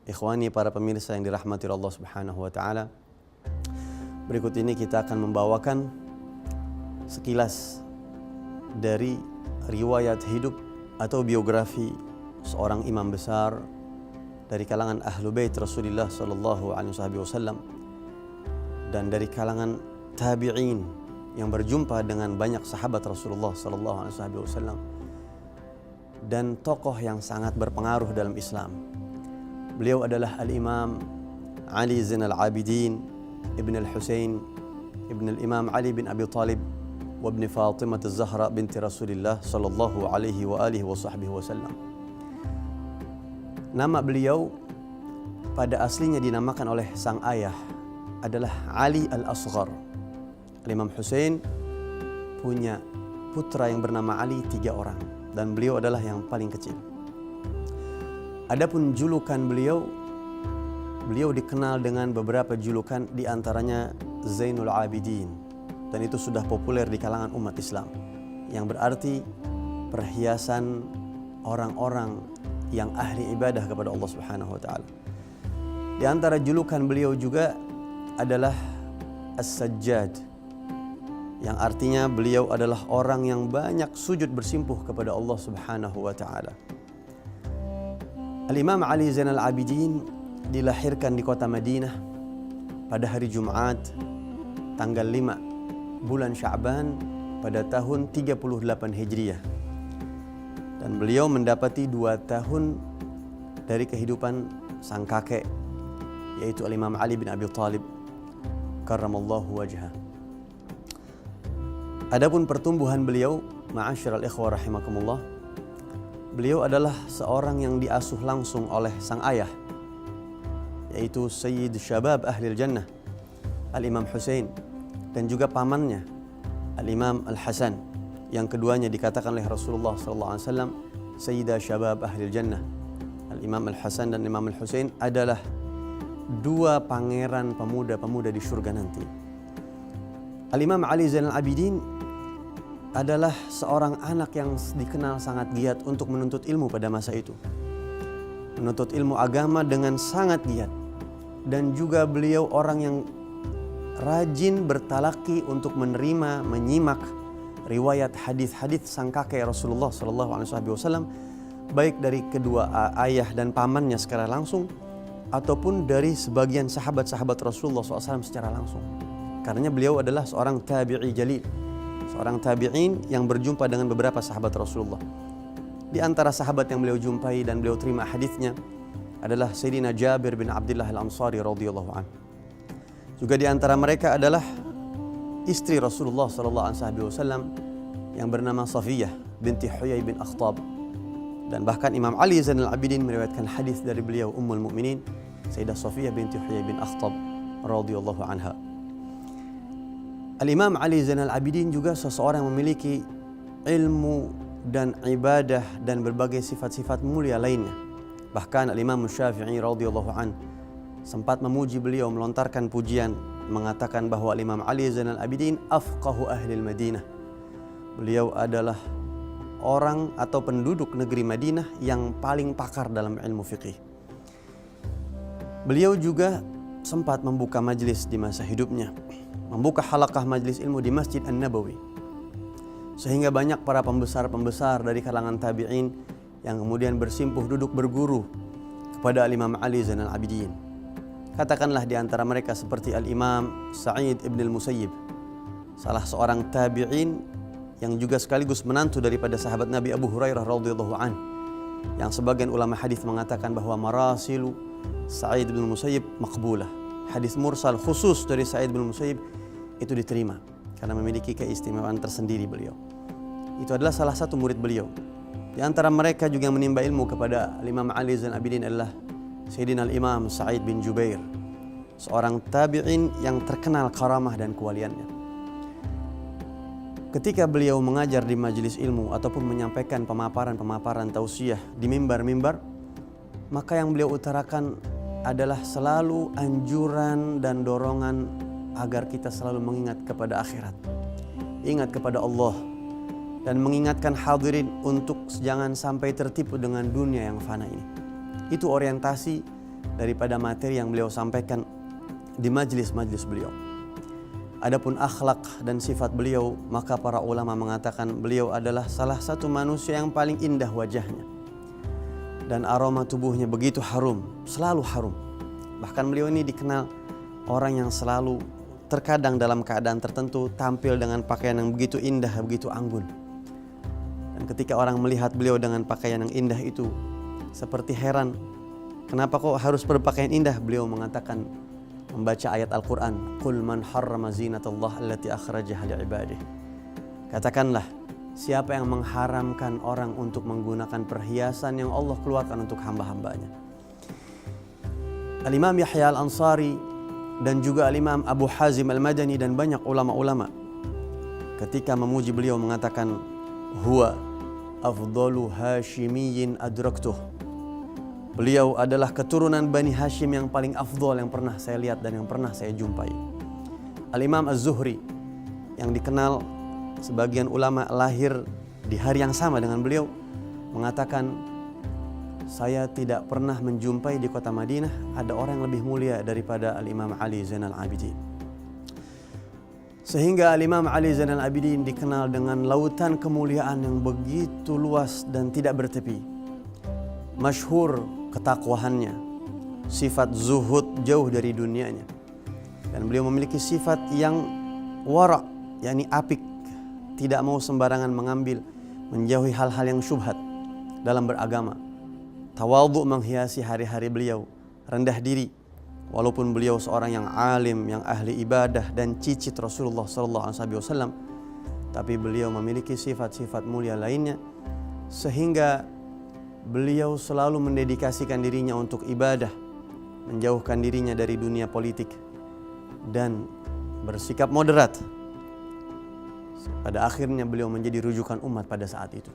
Ikhwani, para pemirsa yang dirahmati Allah Subhanahu wa taala. Berikut ini kita akan membawakan sekilas dari riwayat hidup atau biografi seorang imam besar dari kalangan Ahlu Bait Rasulullah sallallahu alaihi wasallam dan dari kalangan tabi'in yang berjumpa dengan banyak sahabat Rasulullah sallallahu alaihi wasallam dan tokoh yang sangat berpengaruh dalam Islam. Beliau adalah Al-Imam Ali Zainal Abidin Ibn Al-Husain Ibn Al-Imam Ali bin Abi Talib wa Ibn Fatimah Az-Zahra binti Rasulullah sallallahu alaihi wa alihi wa sahbihi wasallam. Nama beliau pada aslinya dinamakan oleh sang ayah adalah Ali Al-Asghar. Al-Imam Husain punya putra yang bernama Ali 3 orang dan beliau adalah yang paling kecil. Adapun julukan beliau dikenal dengan beberapa julukan, di antaranya Zainul Abidin, dan itu sudah populer di kalangan umat Islam, yang berarti perhiasan orang-orang yang ahli ibadah kepada Allah Subhanahu wa taala. Di antara julukan beliau juga adalah As-Sajjad, yang artinya beliau adalah orang yang banyak sujud bersimpuh kepada Allah Subhanahu wa taala. Al-Imam Ali Zainal Abidin dilahirkan di kota Madinah pada hari Jumat tanggal 5 bulan Sya'ban pada tahun 38 Hijriah. Dan beliau mendapati 2 tahun dari kehidupan sang kakek, yaitu Al-Imam Ali bin Abi Talib karramallahu wajhah. Adapun pertumbuhan beliau, ma'asyiral ikhwah rahimakumullah, beliau adalah seorang yang diasuh langsung oleh sang ayah, yaitu Sayyid Syabab Ahlil Jannah Al-Imam Husain, dan juga pamannya Al-Imam Al-Hasan, yang keduanya dikatakan oleh Rasulullah SAW Sayyidah Syabab Ahlil Jannah. Al-Imam Al-Hasan dan Imam Al-Husain adalah 2 pangeran pemuda-pemuda di surga nanti. Al-Imam Ali Zainal Abidin adalah seorang anak yang dikenal sangat giat untuk menuntut ilmu pada masa itu. Menuntut ilmu agama dengan sangat giat. Dan juga beliau orang yang rajin bertalaki untuk menerima, menyimak riwayat hadis-hadis sang kakek Rasulullah SAW, baik dari kedua ayah dan pamannya secara langsung, ataupun dari sebagian sahabat-sahabat Rasulullah SAW secara langsung. Karena beliau adalah seorang tabi'i jalil, seorang tabi'in yang berjumpa dengan beberapa sahabat Rasulullah. Di antara sahabat yang beliau jumpai dan beliau terima hadisnya adalah Sayyidina Jabir bin Abdullah Al-Ansari radhiyallahu anhu. Juga di antara mereka adalah istri Rasulullah sallallahu alaihi wasallam yang bernama Safiyah binti Huyai bin Akhtab. Dan bahkan Imam Ali Zainal Abidin meriwayatkan hadis dari beliau Ummul Mukminin Sayyidah Safiyah binti Huyai bin Akhtab radhiyallahu anha. Al-Imam Ali Zainal Abidin juga seseorang yang memiliki ilmu dan ibadah dan berbagai sifat-sifat mulia lainnya. Bahkan Al-Imam Syafi'i radhiyallahu an sempat memuji beliau, melontarkan pujian, mengatakan bahwa Al-Imam Ali Zainal Abidin afqahu ahli Madinah. Beliau adalah orang atau penduduk negeri Madinah yang paling pakar dalam ilmu fikih. Beliau juga sempat membuka majlis di masa hidupnya, membuka halaqah majlis ilmu di Masjid An-Nabawi, sehingga banyak para pembesar-pembesar dari kalangan tabi'in yang kemudian bersimpuh duduk berguru kepada Al-Imam Ali Zainal Abidin. Katakanlah di antara mereka seperti Al-Imam Sa'id ibn al-Musayyib, salah seorang tabi'in yang juga sekaligus menantu daripada sahabat Nabi Abu Hurairah radhiyallahu an, yang sebagian ulama hadis mengatakan bahwa marasilu Sa'id bin Musayyib maqbulah. Hadis mursal khusus dari Sa'id bin Musayyib itu diterima karena memiliki keistimewaan tersendiri beliau. Itu adalah salah satu murid beliau. Di antara mereka juga yang menimba ilmu kepada Imam Ali Zainal Abidin adalah Sayyidina Al-Imam Sa'id bin Jubair, seorang tabi'in yang terkenal karamah dan kewaliannya. Ketika beliau mengajar di majelis ilmu ataupun menyampaikan pemaparan-pemaparan tausiah di mimbar-mimbar, maka yang beliau utarakan adalah selalu anjuran dan dorongan agar kita selalu mengingat kepada akhirat, ingat kepada Allah, dan mengingatkan hadirin untuk jangan sampai tertipu dengan dunia yang fana ini. Itu orientasi daripada materi yang beliau sampaikan di majlis-majlis beliau. Adapun akhlak dan sifat beliau, maka para ulama mengatakan beliau adalah salah satu manusia yang paling indah wajahnya. Dan aroma tubuhnya begitu harum, selalu harum. Bahkan beliau ini dikenal orang yang selalu terkadang dalam keadaan tertentu tampil dengan pakaian yang begitu indah, begitu anggun. Dan ketika orang melihat beliau dengan pakaian yang indah itu, seperti heran, kenapa kok harus berpakaian indah? Beliau mengatakan, membaca ayat Al-Quran, Qul man harrama zinatallah allati akhrajaha li'ibadih. Katakanlah, siapa yang mengharamkan orang untuk menggunakan perhiasan yang Allah keluarkan untuk hamba-hambanya. Al-Imam Yahya Al-Ansari dan juga Al-Imam Abu Hazim Al-Madani dan banyak ulama-ulama ketika memuji beliau mengatakan, Huwa afdalu hashimiyyin adraktuh. Beliau adalah keturunan Bani Hashim yang paling afdol yang pernah saya lihat dan yang pernah saya jumpai. Al-Imam Az-Zuhri yang dikenal sebagian ulama lahir di hari yang sama dengan beliau mengatakan, saya tidak pernah menjumpai di kota Madinah ada orang yang lebih mulia daripada Al-Imam Ali Zainal Abidin. Sehingga Al-Imam Ali Zainal Abidin dikenal dengan lautan kemuliaan yang begitu luas dan tidak bertepi. Masyhur ketakwahannya, sifat zuhud jauh dari dunianya. Dan beliau memiliki sifat yang wara', yakni apik, tidak mau sembarangan mengambil, menjauhi hal-hal yang syubhat dalam beragama. Tawadhu menghiasi hari-hari beliau, rendah diri, walaupun beliau seorang yang alim, yang ahli ibadah dan cicit Rasulullah SAW, tapi beliau memiliki sifat-sifat mulia lainnya, sehingga beliau selalu mendedikasikan dirinya untuk ibadah, menjauhkan dirinya dari dunia politik, dan bersikap moderat. Pada akhirnya beliau menjadi rujukan umat pada saat itu.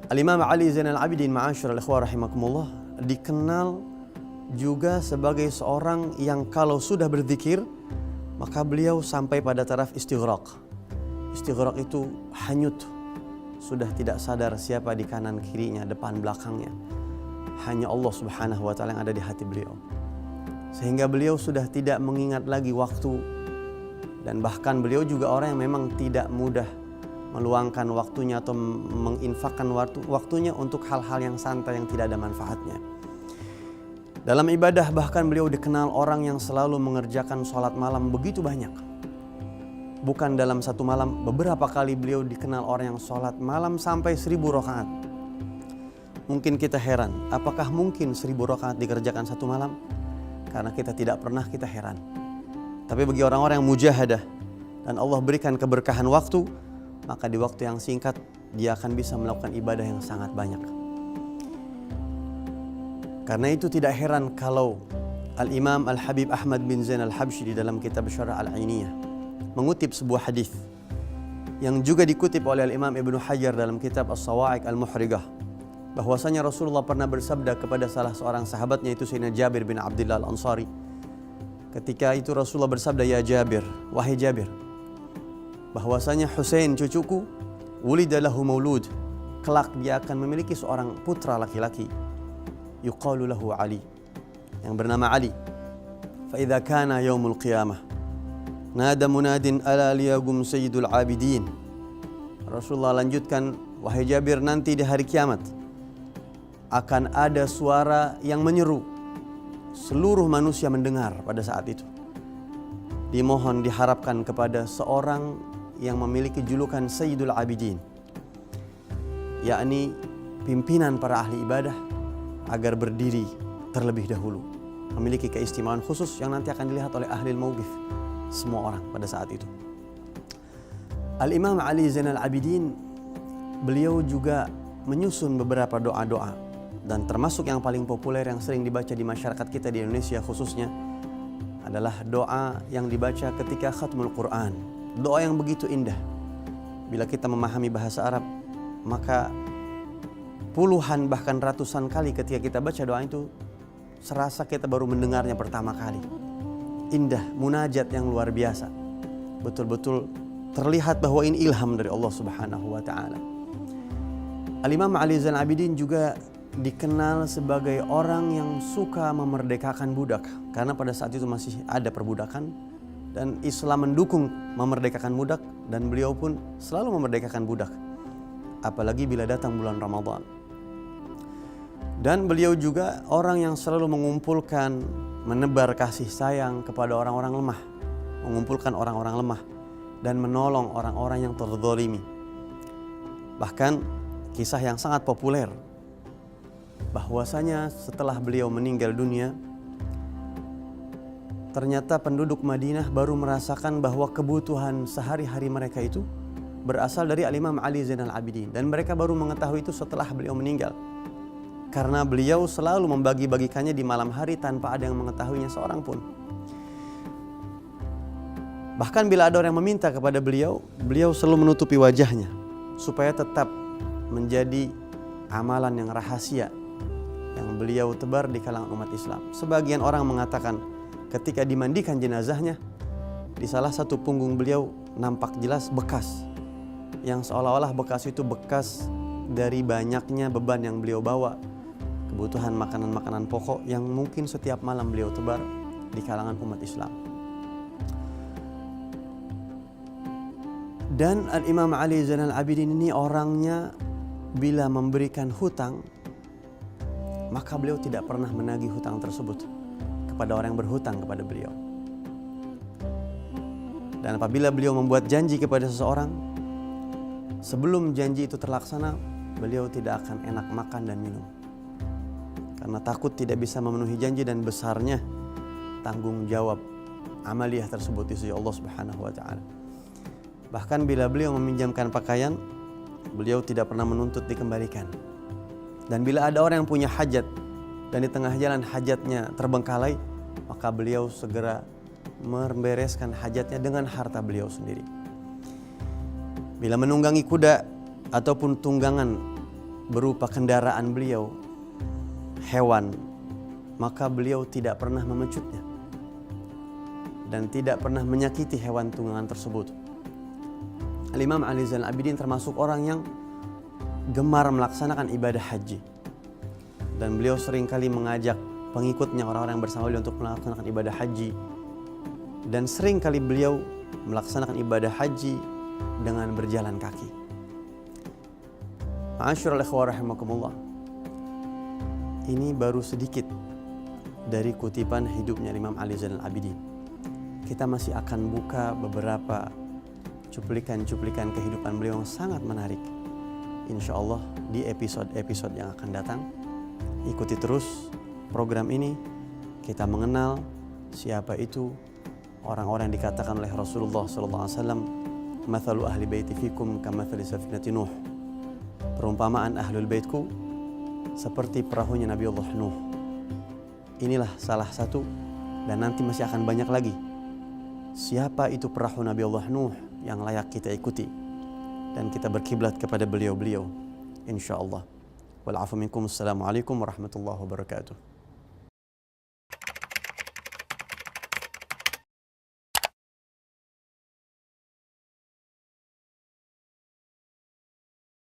Al-Imam Ali Zainal Abidin ma'asyiral ikhwah rahimakumullah dikenal juga sebagai seorang yang kalau sudah berzikir maka beliau sampai pada taraf istighraq. Istighraq itu hanyut, sudah tidak sadar siapa di kanan kirinya, depan belakangnya. Hanya Allah Subhanahu wa taala yang ada di hati beliau. Sehingga beliau sudah tidak mengingat lagi waktu, dan bahkan beliau juga orang yang memang tidak mudah meluangkan waktunya atau menginfakkan waktunya untuk hal-hal yang santai yang tidak ada manfaatnya. Dalam ibadah bahkan beliau dikenal orang yang selalu mengerjakan sholat malam begitu banyak. Bukan dalam satu malam, beberapa kali beliau dikenal orang yang sholat malam sampai 1000 rakaat. Mungkin kita heran, apakah mungkin 1000 rakaat dikerjakan satu malam? Karena kita tidak pernah, kita heran. Tapi bagi orang-orang yang mujahadah dan Allah berikan keberkahan waktu, maka di waktu yang singkat dia akan bisa melakukan ibadah yang sangat banyak. Karena itu tidak heran kalau Al-Imam Al-Habib Ahmad bin Zain Al-Habsyi di dalam kitab Syarah Al-Ainiyah mengutip sebuah hadis yang juga dikutip oleh Al-Imam Ibnu Hajar dalam kitab As-Sawa'iq Al-Muhrigah, bahwasanya Rasulullah pernah bersabda kepada salah seorang sahabatnya, itu Sayyidina Jabir bin Abdullah Al-Ansari. Ketika itu Rasulullah bersabda, ya Jabir, wahai Jabir, bahwasanya Husain cucuku, wulida lahu maulud, kelak dia akan memiliki seorang putra laki-laki, yuqalu lahu Ali, yang bernama Ali. Fa idza kana yaumul qiyamah nada munadin ala liyagum sayyidul abidin. Rasulullah lanjutkan, wahai Jabir, nanti di hari kiamat akan ada suara yang menyeru, seluruh manusia mendengar pada saat itu. Dimohon, diharapkan kepada seorang yang memiliki julukan Sayyidul Abidin, yakni pimpinan para ahli ibadah, agar berdiri terlebih dahulu, memiliki keistimewaan khusus yang nanti akan dilihat oleh ahli mauqif, semua orang pada saat itu. Al-Imam Ali Zainal Abidin, beliau juga menyusun beberapa doa-doa, dan termasuk yang paling populer yang sering dibaca di masyarakat kita di Indonesia khususnya adalah doa yang dibaca ketika khatmul Quran. Doa yang begitu indah. Bila kita memahami bahasa Arab, maka puluhan bahkan ratusan kali ketika kita baca doa itu serasa kita baru mendengarnya pertama kali. Indah, munajat yang luar biasa. Betul-betul terlihat bahwa ini ilham dari Allah Subhanahu wa taala. Al-Imam Ali Zainal Abidin juga dikenal sebagai orang yang suka memerdekakan budak, karena pada saat itu masih ada perbudakan dan Islam mendukung memerdekakan budak, dan beliau pun selalu memerdekakan budak, apalagi bila datang bulan Ramadan. Dan beliau juga orang yang selalu mengumpulkan, menebar kasih sayang kepada orang-orang lemah, mengumpulkan orang-orang lemah dan menolong orang-orang yang terzalimi. Bahkan kisah yang sangat populer bahwasanya setelah beliau meninggal dunia, ternyata penduduk Madinah baru merasakan bahwa kebutuhan sehari-hari mereka itu berasal dari Al-Imam Ali Zainal Abidin, dan mereka baru mengetahui itu setelah beliau meninggal, karena beliau selalu membagi-bagikannya di malam hari tanpa ada yang mengetahuinya seorang pun. Bahkan bila ada orang yang meminta kepada beliau, beliau selalu menutupi wajahnya supaya tetap menjadi amalan yang rahasia yang beliau tebar di kalangan umat Islam. Sebagian orang mengatakan ketika dimandikan jenazahnya, di salah satu punggung beliau nampak jelas bekas, yang seolah-olah bekas itu bekas dari banyaknya beban yang beliau bawa, kebutuhan makanan-makanan pokok yang mungkin setiap malam beliau tebar di kalangan umat Islam. Dan Al-Imam Ali Zainal Abidin ini orangnya bila memberikan hutang, maka beliau tidak pernah menagih hutang tersebut kepada orang yang berhutang kepada beliau. Dan apabila beliau membuat janji kepada seseorang, sebelum janji itu terlaksana, beliau tidak akan enak makan dan minum, karena takut tidak bisa memenuhi janji dan besarnya tanggung jawab amaliyah tersebut di sisi Allah Subhanahu wa taala. Bahkan bila beliau meminjamkan pakaian, beliau tidak pernah menuntut dikembalikan. Dan bila ada orang yang punya hajat dan di tengah jalan hajatnya terbengkalai, maka beliau segera membereskan hajatnya dengan harta beliau sendiri. Bila menunggangi kuda ataupun tunggangan berupa kendaraan beliau, hewan, maka beliau tidak pernah memecutnya dan tidak pernah menyakiti hewan tunggangan tersebut. Al-Imam Ali Zainal Abidin termasuk orang yang gemar melaksanakan ibadah haji, dan beliau seringkali mengajak pengikutnya, orang-orang yang bersama beliau, untuk melaksanakan ibadah haji, dan seringkali beliau melaksanakan ibadah haji dengan berjalan kaki. Ma'asyiral ikhwah rahimakumullah, ini baru sedikit dari kutipan hidupnya Imam Ali Zainal Abidin. Kita masih akan buka beberapa cuplikan-cuplikan kehidupan beliau yang sangat menarik, insya Allah di episode-episode yang akan datang. Ikuti terus program ini, kita mengenal siapa itu orang-orang yang dikatakan oleh Rasulullah SAW, mathalu ahli baiti fikum kamathali safinati Nuh, perumpamaan ahlul baitku seperti perahunya Nabi Allah Nuh. Inilah salah satu, dan nanti masih akan banyak lagi. Siapa itu perahu Nabi Allah Nuh yang layak kita ikuti dan kita berkiblat kepada beliau-beliau, insya Allah. Wal afu minkum. Assalamualaikum warahmatullahi wabarakatuh.